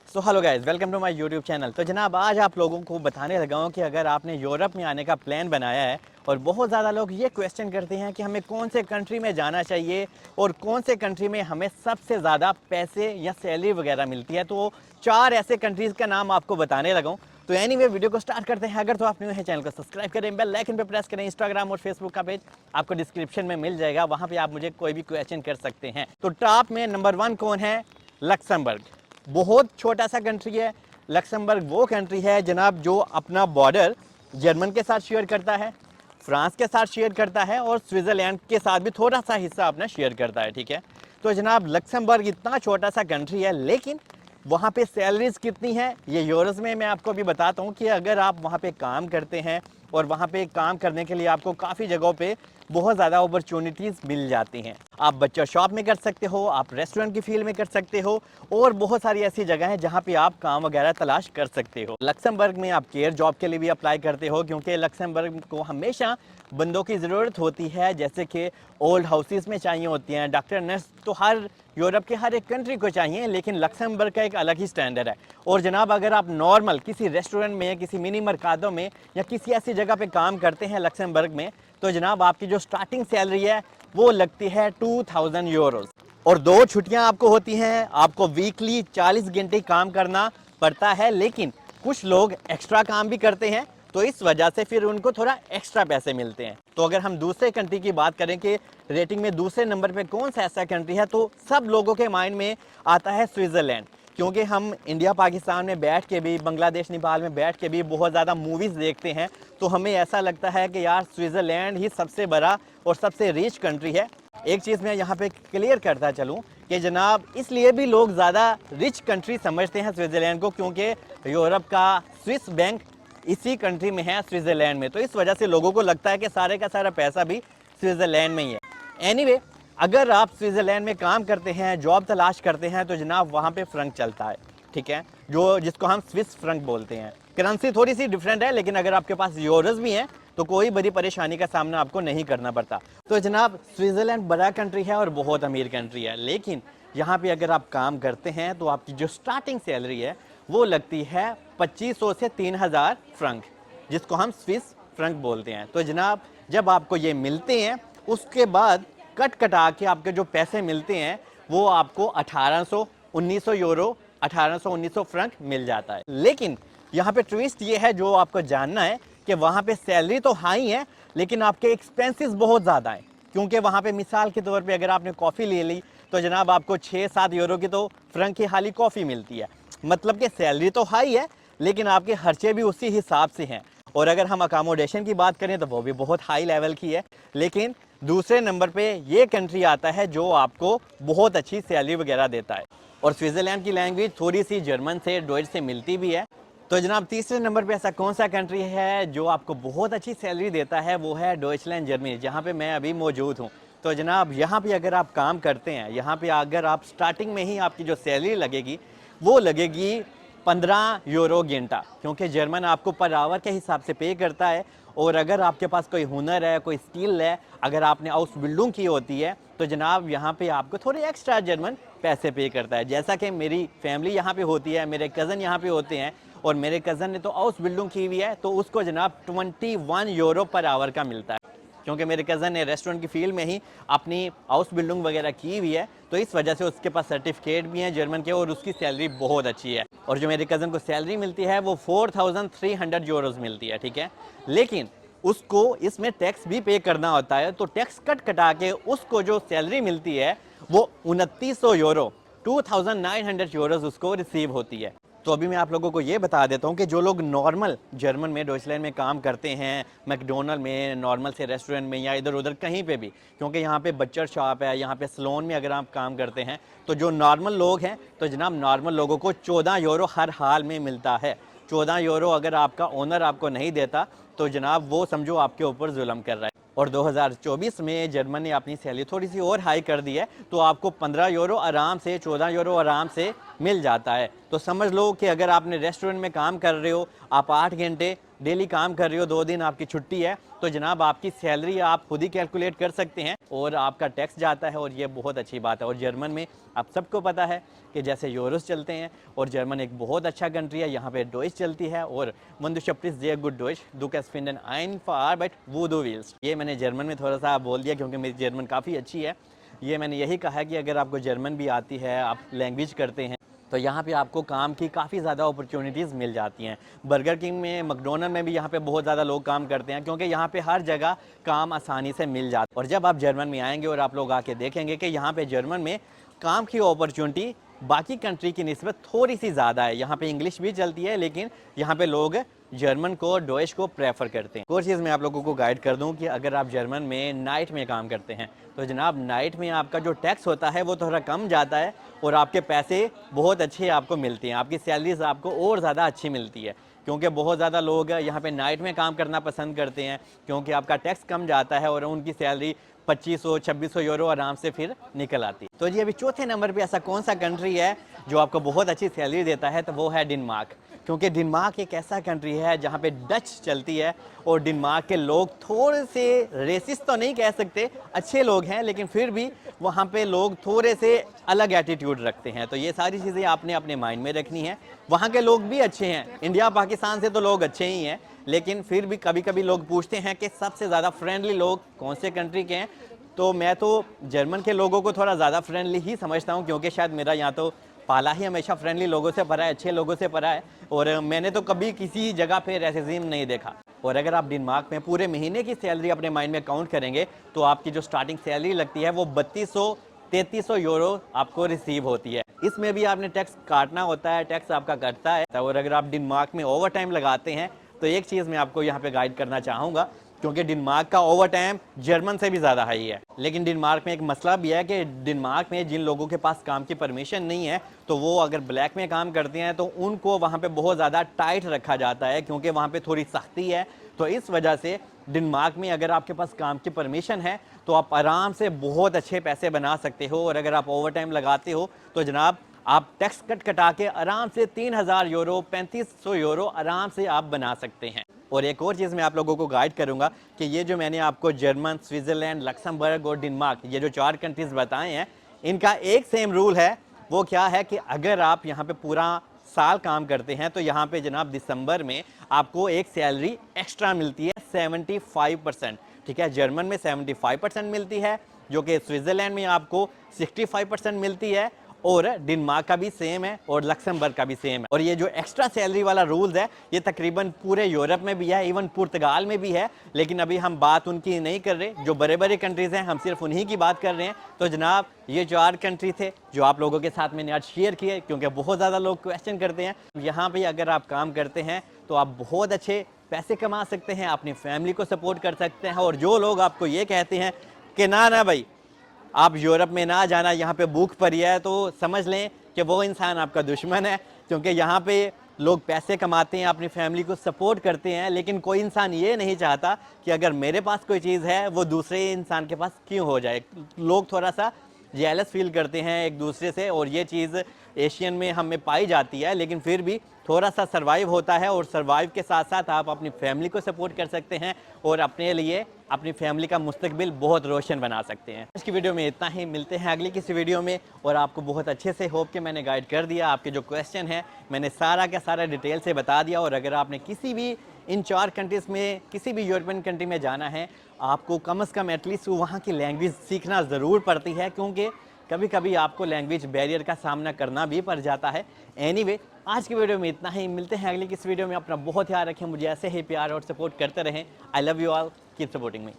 So hello guys, welcome to my YouTube channel. तो जनाब आज आप लोगों को बताने लगा हूँ कि अगर आपने यूरोप में आने का प्लान बनाया है और बहुत ज़्यादा लोग ये क्वेश्चन करते हैं कि हमें कौन से कंट्री में जाना चाहिए और कौन से कंट्री में हमें सबसे ज़्यादा पैसे या सैलरी वगैरह मिलती है, तो 4 ऐसे कंट्रीज़ का नाम आपको बताने लगा हूँ। तो एनीवे वीडियो को स्टार्ट करते हैं। अगर तो आप न्यू है चैनल को सब्सक्राइब करें, बेल आइकन पे प्रेस करें। इंस्टाग्राम और फेसबुक का पेज आपको डिस्क्रिप्शन में मिल जाएगा, वहाँ पे आप मुझे कोई भी क्वेश्चन कर सकते हैं। तो टॉप में नंबर 1 कौन है? लक्समबर्ग। बहुत छोटा सा कंट्री है। लक्समबर्ग वो कंट्री है जनाब जो अपना बॉर्डर जर्मन के साथ शेयर करता है, फ्रांस के साथ शेयर करता है और स्विट्ज़रलैंड के साथ भी थोड़ा सा हिस्सा अपना शेयर करता है। ठीक है, तो जनाब लक्समबर्ग इतना छोटा सा कंट्री है, लेकिन वहाँ पे सैलरीज कितनी है ये यूरोज़ में मैं आपको अभी बताता हूँ कि अगर आप वहाँ पे काम करते हैं और वहाँ पे काम करने के लिए आपको काफ़ी जगहों पे बहुत ज़्यादा अपॉर्चुनिटीज़ मिल जाती हैं। आप बच्चा शॉप में कर सकते हो, आप रेस्टोरेंट की फील्ड में कर सकते हो और बहुत सारी ऐसी जगह हैं जहाँ पे आप काम वगैरह तलाश कर सकते हो। लक्समबर्ग में आप केयर जॉब के लिए भी अप्लाई करते हो, क्योंकि लक्समबर्ग को हमेशा बंदों की ज़रूरत होती है, जैसे कि ओल्ड हाउसेस में चाहिए होती हैं डॉक्टर, नर्स। तो हर यूरोप के हर एक कंट्री को चाहिए, लेकिन लक्समबर्ग का एक अलग ही स्टैंडर्ड है। और जनाब अगर आप नॉर्मल किसी रेस्टोरेंट में, किसी मिनी मरकादों में या किसी ऐसी जगह पे काम करते हैं लक्समबर्ग में, तो जनाब आपकी जो स्टार्टिंग सैलरी है वो लगती है 2000 यूरोज़। और 2 छुट्टियां आपको होती हैं। आपको वीकली 40 घंटे काम करना पड़ता है, लेकिन कुछ लोग एक्स्ट्रा काम भी करते हैं, तो इस वजह से फिर उनको थोड़ा एक्स्ट्रा पैसे मिलते हैं। तो अगर हम दूसरे कंट्री की बात करें कि रेटिंग में दूसरे नंबर पे कौन सा ऐसा कंट्री है, तो सब लोगों के माइंड में आता है स्विट्ज़रलैंड। क्योंकि हम इंडिया पाकिस्तान में बैठ के भी, बांग्लादेश नेपाल में बैठ के भी बहुत ज़्यादा मूवीज़ देखते हैं, तो हमें ऐसा लगता है कि यार स्विट्ज़रलैंड ही सबसे बड़ा और सबसे रिच कंट्री है। एक चीज़ मैं यहाँ पे क्लियर करता चलूँ कि जनाब इसलिए भी लोग ज़्यादा रिच कंट्री समझते हैं स्विट्ज़रलैंड को, क्योंकि यूरोप का स्विस बैंक इसी कंट्री में है, स्विट्ज़रलैंड में। तो इस वजह से लोगों को लगता है कि सारे का सारा पैसा भी स्विट्ज़रलैंड में ही है। एनीवे, अगर आप स्विट्ज़रलैंड में काम करते हैं, जॉब तलाश करते हैं, तो जनाब वहाँ पे फ्रंक चलता है। ठीक है, जो जिसको हम स्विस फ्रंक बोलते हैं। करेंसी थोड़ी सी डिफरेंट है, लेकिन अगर आपके पास यूरोज़ भी हैं तो कोई बड़ी परेशानी का सामना आपको नहीं करना पड़ता। तो जनाब स्विट्ज़रलैंड बड़ा कंट्री है और बहुत अमीर कंट्री है, लेकिन यहाँ पे अगर आप काम करते हैं तो आपकी जो स्टार्टिंग सैलरी है वो लगती है 2500 से 3000 फ्रंक, जिसको हम स्विस फ्रंक बोलते हैं। तो जनाब जब आपको ये मिलते हैं, उसके बाद कट कटा के आपके जो पैसे मिलते हैं वो आपको 1800 1900 यूरो, 1800 1900 फ्रंक मिल जाता है। लेकिन यहाँ पे ट्विस्ट ये है जो आपको जानना है कि वहाँ पे सैलरी तो हाई है, लेकिन आपके एक्सपेंसेस बहुत ज़्यादा हैं। क्योंकि वहाँ पे मिसाल के तौर पे अगर आपने कॉफ़ी ले ली तो जनाब आपको 6-7 यूरो की तो फ्रंक की खाली कॉफ़ी मिलती है। मतलब कि सैलरी तो हाई है, लेकिन आपके खर्चे भी उसी हिसाब से हैं। और अगर हम अकोमोडेशन की बात करें तो वो भी बहुत हाई लेवल की है। लेकिन दूसरे नंबर पे ये कंट्री आता है जो आपको बहुत अच्छी सैलरी वगैरह देता है। और स्विट्ज़रलैंड की लैंग्वेज थोड़ी सी जर्मन से, डॉइच से मिलती भी है। तो जनाब तीसरे नंबर पे ऐसा कौन सा कंट्री है जो आपको बहुत अच्छी सैलरी देता है? वो है डॉइचलैंड जर्मनी, जहाँ पे मैं अभी मौजूद हूँ। तो जनाब यहाँ पे अगर आप काम करते हैं, यहाँ पे अगर आप स्टार्टिंग में ही आपकी जो सैलरी लगेगी वो लगेगी 15 यूरो घंटा, क्योंकि जर्मन आपको पर आवर के हिसाब से पे करता है। और अगर आपके पास कोई हुनर है, कोई स्किल है, अगर आपने हाउस बिल्डिंग की होती है, तो जनाब यहाँ पे आपको थोड़े एक्स्ट्रा जर्मन पैसे पे करता है। जैसा कि मेरी फैमिली यहाँ पे होती है, मेरे कज़न यहाँ पे होते हैं, और मेरे कज़न ने तो हाउस बिल्डिंग की हुई है, तो उसको जनाब 21 यूरो पर आवर का मिलता है। क्योंकि मेरे कज़न ने रेस्टोरेंट की फील्ड में ही अपनी हाउस बिल्डिंग वगैरह की हुई है, तो इस वजह से उसके पास सर्टिफिकेट भी हैं जर्मन के और उसकी सैलरी बहुत अच्छी है। और जो मेरे कज़न को सैलरी मिलती है वो 4300 यूरोज़ मिलती है। ठीक है, लेकिन उसको इसमें टैक्स भी पे करना होता है, तो टैक्स कट कटा के उसको जो सैलरी मिलती है वो 2900 यूरो, 2900 यूरोज़ उसको रिसीव होती है। तो अभी मैं आप लोगों को ये बता देता हूँ कि जो लोग नॉर्मल जर्मन में, डॉइचलैंड में काम करते हैं, मैकडोनल्ड में, नॉर्मल से रेस्टोरेंट में या इधर उधर कहीं पे भी, क्योंकि यहाँ पे बच्चर शॉप है, यहाँ पे सलोन में अगर आप काम करते हैं, तो जो नॉर्मल लोग हैं, तो जनाब नॉर्मल लोगों को 14 यूरो हर हाल में मिलता है। 14 यूरो अगर आपका ओनर आपको नहीं देता तो जनाब वो समझो आपके ऊपर जुल्म कर रहा है। और 2024 में जर्मन ने अपनी सैलरी थोड़ी सी और हाई कर दी है, तो आपको 15 यूरो आराम से, 14 यूरो आराम से मिल जाता है। तो समझ लो कि अगर आपने रेस्टोरेंट में काम कर रहे हो, आप 8 घंटे डेली काम कर रहे हो, 2 दिन आपकी छुट्टी है, तो जनाब आपकी सैलरी आप खुद ही कैलकुलेट कर सकते हैं और आपका टैक्स जाता है, और ये बहुत अच्छी बात है। और जर्मन में आप सबको पता है कि जैसे यूरोस चलते हैं, और जर्मन एक बहुत अच्छा कंट्री है, यहाँ पे डॉइच चलती है। और wenn du sprichst sehr gut Deutsch, du kannst finden einfach Arbeit wo du willst। ये मैंने जर्मन में थोड़ा सा बोल दिया क्योंकि मेरी जर्मन काफ़ी अच्छी है। ये मैंने यही कहा कि अगर आपको जर्मन भी आती है, आप लैंग्वेज करते हैं, तो यहाँ पे आपको काम की काफ़ी ज़्यादा अपॉर्चुनिटीज़ मिल जाती हैं। बर्गर किंग में, मैकडोनल्ड में भी यहाँ पे बहुत ज़्यादा लोग काम करते हैं, क्योंकि यहाँ पे हर जगह काम आसानी से मिल जाता है। और जब आप जर्मन में आएंगे और आप लोग आके देखेंगे कि यहाँ पे जर्मन में काम की अपॉर्चुनिटी बाकी कंट्री की निस्बत थोड़ी सी ज़्यादा है। यहाँ पे इंग्लिश भी चलती है, लेकिन यहाँ पे लोग जर्मन को, डॉइच को प्रेफर करते हैं। और चीज़ मैं आप लोगों को गाइड कर दूं कि अगर आप जर्मन में नाइट में काम करते हैं, तो जनाब नाइट में आपका जो टैक्स होता है वो थोड़ा कम जाता है, और आपके पैसे बहुत अच्छे आपको मिलते हैं, आपकी सैलरीज आपको और ज़्यादा अच्छी मिलती है। क्योंकि बहुत ज़्यादा लोग यहाँ पे नाइट में काम करना पसंद करते हैं, क्योंकि आपका टैक्स कम जाता है और उनकी सैलरी 2500-2600 यूरो आराम से फिर निकल आती है। तो जी अभी चौथे नंबर पे ऐसा कौन सा कंट्री है जो आपको बहुत अच्छी सैलरी देता है, तो वो है डेनमार्क। क्योंकि डेनमार्क एक ऐसा कंट्री है जहाँ पे डच चलती है, और डेनमार्क के लोग थोड़े से रेसिस्ट तो नहीं कह सकते, अच्छे लोग हैं, लेकिन फिर भी वहाँ पे लोग थोड़े से अलग एटीट्यूड रखते हैं। तो ये सारी चीज़ें आपने अपने माइंड में रखनी है। वहाँ के लोग भी अच्छे हैं, इंडिया पाकिस्तान से तो लोग अच्छे ही हैं, लेकिन फिर भी कभी कभी लोग पूछते हैं कि सबसे ज़्यादा फ्रेंडली लोग कौन से कंट्री के हैं। तो मैं तो जर्मन के लोगों को थोड़ा ज़्यादा फ्रेंडली ही समझता हूँ, क्योंकि शायद मेरा यहाँ तो पाला ही हमेशा फ्रेंडली लोगों से भरा है, अच्छे लोगों से भरा है, और मैंने तो कभी किसी जगह पे रेसिज्म नहीं देखा। और अगर आप डेनमार्क में पूरे महीने की सैलरी अपने माइंड में काउंट करेंगे, तो आपकी जो स्टार्टिंग सैलरी लगती है वो 3200-3300 यूरो आपको रिसीव होती है। इसमें भी आपने टैक्स काटना होता है, टैक्स आपका कटता है। और अगर आप डेनमार्क में ओवर टाइम लगाते हैं, तो एक चीज़ मैं आपको यहाँ पे गाइड करना चाहूँगा, क्योंकि डेनमार्क का ओवर टाइम जर्मन से भी ज़्यादा हाई है। लेकिन डेनमार्क में एक मसला भी है कि डेनमार्क में जिन लोगों के पास काम की परमिशन नहीं है, तो वो अगर ब्लैक में काम करते हैं तो उनको वहाँ पे बहुत ज़्यादा टाइट रखा जाता है, क्योंकि वहाँ पे थोड़ी सख्ती है। तो इस वजह से डेनमार्क में अगर आपके पास काम की परमिशन है, तो आप आराम से बहुत अच्छे पैसे बना सकते हो। और अगर आप ओवर टाइम लगाते हो, तो जनाब आप टैक्स कटा के आराम से 3000 यूरो, 3500 यूरो आराम से आप बना सकते हैं। और एक और चीज़ मैं आप लोगों को गाइड करूंगा कि ये जो मैंने आपको जर्मन, स्विट्ज़रलैंड, लक्समबर्ग और डेनमार्क, ये जो 4 कंट्रीज़ बताए हैं, इनका एक सेम रूल है। वो क्या है कि अगर आप यहाँ पे पूरा साल काम करते हैं, तो यहाँ पे जनाब दिसंबर में आपको एक सैलरी एक्स्ट्रा मिलती है 75%। ठीक है, जर्मन में 75% मिलती है, जो कि स्विट्ज़रलैंड में आपको 65% मिलती है, और डेनमार्क का भी सेम है, और लक्समबर्ग का भी सेम है। और ये जो एक्स्ट्रा सैलरी वाला रूल्स है, ये तकरीबन पूरे यूरोप में भी है, इवन पुर्तगाल में भी है। लेकिन अभी हम बात उनकी नहीं कर रहे, जो बड़े बड़े कंट्रीज़ हैं, हम सिर्फ उन्हीं की बात कर रहे हैं। तो जनाब ये 4 कंट्री थे जो आप लोगों के साथ मैंने आज शेयर किए, क्योंकि बहुत ज़्यादा लोग क्वेश्चन करते हैं। यहाँ पर अगर आप काम करते हैं, तो आप बहुत अच्छे पैसे कमा सकते हैं, अपनी फैमिली को सपोर्ट कर सकते हैं। और जो लोग आपको ये कहते हैं कि ना भाई आप यूरोप में ना जाना, यहाँ पे भूख पड़ी है, तो समझ लें कि वो इंसान आपका दुश्मन है। क्योंकि यहाँ पे लोग पैसे कमाते हैं, अपनी फैमिली को सपोर्ट करते हैं, लेकिन कोई इंसान ये नहीं चाहता कि अगर मेरे पास कोई चीज़ है वो दूसरे इंसान के पास क्यों हो जाए। लोग थोड़ा सा जेलस फील करते हैं एक दूसरे से, और ये चीज़ एशियन में हमें पाई जाती है। लेकिन फिर भी थोड़ा सा सर्वाइव होता है, और सर्वाइव के साथ साथ आप अपनी फैमिली को सपोर्ट कर सकते हैं, और अपने लिए, अपनी फैमिली का मुस्तकबिल बहुत रोशन बना सकते हैं। आज की वीडियो में इतना ही, मिलते हैं अगली किसी वीडियो में। और आपको बहुत अच्छे से होप कि मैंने गाइड कर दिया, आपके जो क्वेश्चन है मैंने सारा का सारा डिटेल से बता दिया। और अगर आपने किसी भी इन 4 कंट्रीज़ में किसी भी यूरोपियन कंट्री में जाना है, आपको कम से कम एटलीस्ट वहाँ की लैंग्वेज सीखना ज़रूर पड़ती है, क्योंकि कभी कभी आपको लैंग्वेज बैरियर का सामना करना भी पड़ जाता है। एनीवे, आज की वीडियो में इतना ही, मिलते हैं अगली किस वीडियो में। अपना बहुत ध्यान रखें, मुझे ऐसे ही प्यार और सपोर्ट करते रहें। I love you all, keep supporting me.